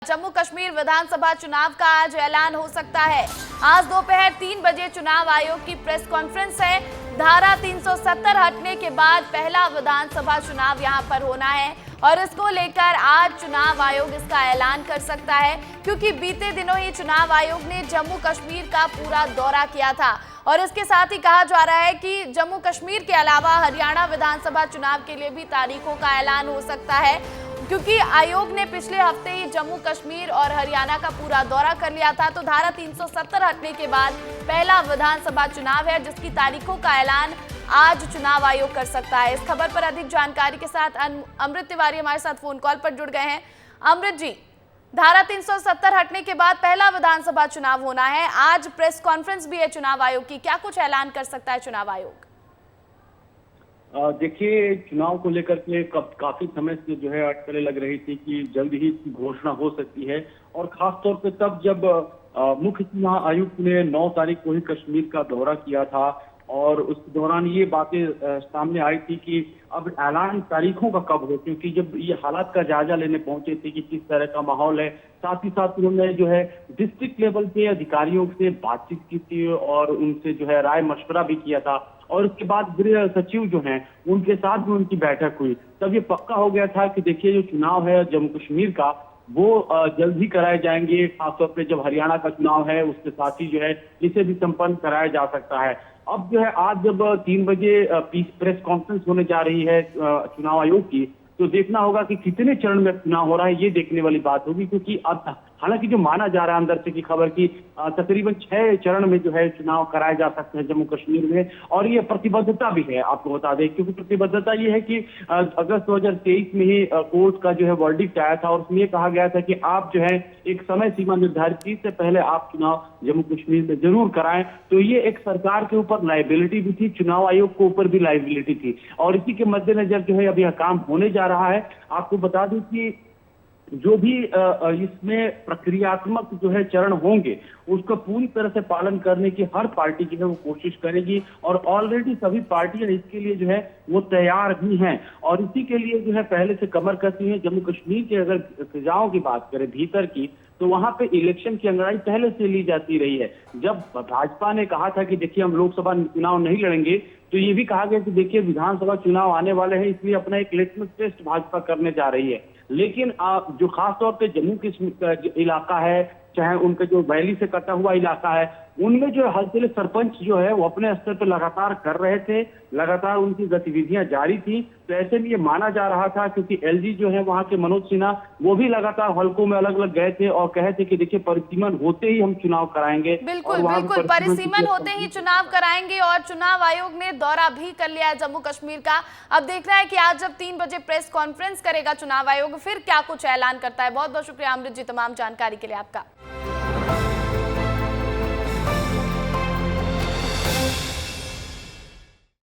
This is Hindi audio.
जम्मू कश्मीर विधानसभा चुनाव का आज ऐलान हो सकता है। आज दोपहर 3 बजे चुनाव आयोग की प्रेस कॉन्फ्रेंस है। धारा 370 हटने के बाद पहला विधानसभा चुनाव यहां पर होना है और इसको लेकर आज चुनाव आयोग इसका ऐलान कर सकता है, क्योंकि बीते दिनों ही चुनाव आयोग ने जम्मू कश्मीर का पूरा दौरा किया था और इसके साथ ही कहा जा रहा है कि जम्मू कश्मीर के अलावा हरियाणा विधानसभा चुनाव के लिए भी तारीखों का ऐलान हो सकता है, क्योंकि आयोग ने पिछले हफ्ते ही जम्मू कश्मीर और हरियाणा का पूरा दौरा कर लिया था। तो धारा 370 हटने के बाद पहला विधानसभा चुनाव है जिसकी तारीखों का ऐलान आज चुनाव आयोग कर सकता है। इस खबर पर अधिक जानकारी के साथ अमृत तिवारी हमारे साथ फोन कॉल पर जुड़ गए हैं। अमृत जी, धारा 370 हटने के बाद पहला विधानसभा चुनाव होना है, आज प्रेस कॉन्फ्रेंस भी है चुनाव आयोग की, क्या कुछ ऐलान कर सकता है चुनाव आयोग? देखिए, चुनाव को लेकर के काफी समय से जो है अटकलें लग रही थी कि जल्द ही इसकी घोषणा हो सकती है, और खास तौर पे तब जब मुख्य चुनाव आयुक्त ने 9 तारीख को ही कश्मीर का दौरा किया था और उस दौरान ये बातें सामने आई थी कि अब ऐलान तारीखों का कब हो, क्योंकि जब ये हालात का जायजा लेने पहुंचे थे कि किस तरह का माहौल है, साथ ही साथ उन्होंने जो है डिस्ट्रिक्ट लेवल के अधिकारियों से बातचीत की थी और उनसे जो है राय मशवरा भी किया था, और उसके बाद गृह सचिव जो हैं उनके साथ भी उनकी बैठक हुई। तब ये पक्का हो गया था कि देखिए, जो चुनाव है जम्मू कश्मीर का वो जल्द ही कराए जाएंगे, खासतौर पे जब हरियाणा का चुनाव है उसके साथ ही जो है इसे भी संपन्न कराया जा सकता है। अब जो है आज जब 3 बजे प्रेस कॉन्फ्रेंस होने जा रही है चुनाव आयोग की, तो देखना होगा कि कितने चरण में चुनाव हो रहा है, ये देखने वाली बात होगी, क्योंकि अब हालांकि जो माना जा रहा है अंदर से की खबर की तकरीबन 6 चरण में जो है चुनाव कराए जा सकते हैं जम्मू कश्मीर में, और ये प्रतिबद्धता भी है, आपको बता दें, क्योंकि प्रतिबद्धता ये है कि अगस्त 2023 में ही कोर्ट का जो है वर्डिक्ट आया था और उसमें ये कहा गया था कि आप जो है एक समय सीमा निर्धारित की, इससे पहले आप चुनाव जम्मू कश्मीर में जरूर कराएं। तो ये एक सरकार के ऊपर लाइबिलिटी भी थी, चुनाव आयोग के ऊपर भी लाइबिलिटी थी, और इसी के मद्देनजर जो है अब यह काम होने जा रहा है। आपको बता दें कि जो भी इसमें प्रक्रियात्मक जो है चरण होंगे उसका पूरी तरह से पालन करने की हर पार्टी की है वो कोशिश करेगी, और ऑलरेडी सभी पार्टियां इसके लिए जो है वो तैयार भी हैं, और इसी के लिए जो है पहले से कमर कसी है। जम्मू कश्मीर के अगर फिजाओं की बात करें भीतर की, तो वहां पे इलेक्शन की अंगड़ाई पहले से ली जाती रही है। जब भाजपा ने कहा था कि देखिए हम लोकसभा चुनाव नहीं लड़ेंगे, तो ये भी कहा गया कि देखिए विधानसभा चुनाव आने वाले हैं, इसलिए अपना एक लिटमस टेस्ट भाजपा करने जा रही है। लेकिन जो खासतौर पे जम्मू कश्मीर का जो इलाका है, चाहे उनका जो वैली से कटा हुआ इलाका है, उनमें जो हल्के सरपंच जो है वो अपने स्तर पर लगातार कर रहे थे, लगातार उनकी गतिविधियां जारी थी। तो ऐसे में ये माना जा रहा था, क्योंकि एलजी जो है वहां के मनोज सिन्हा वो भी लगातार हल्कों में अलग अलग गए थे और कहे थे कि देखिए परिसीमन होते ही हम चुनाव कराएंगे। बिल्कुल बिल्कुल, परिसीमन होते ही चुनाव कराएंगे, और चुनाव आयोग ने दौरा भी कर लिया है जम्मू कश्मीर का। अब देखना है कि आज जब 3 बजे प्रेस कॉन्फ्रेंस करेगा चुनाव आयोग, फिर क्या कुछ ऐलान करता है। बहुत बहुत शुक्रिया अमृत जी तमाम जानकारी के लिए आपका।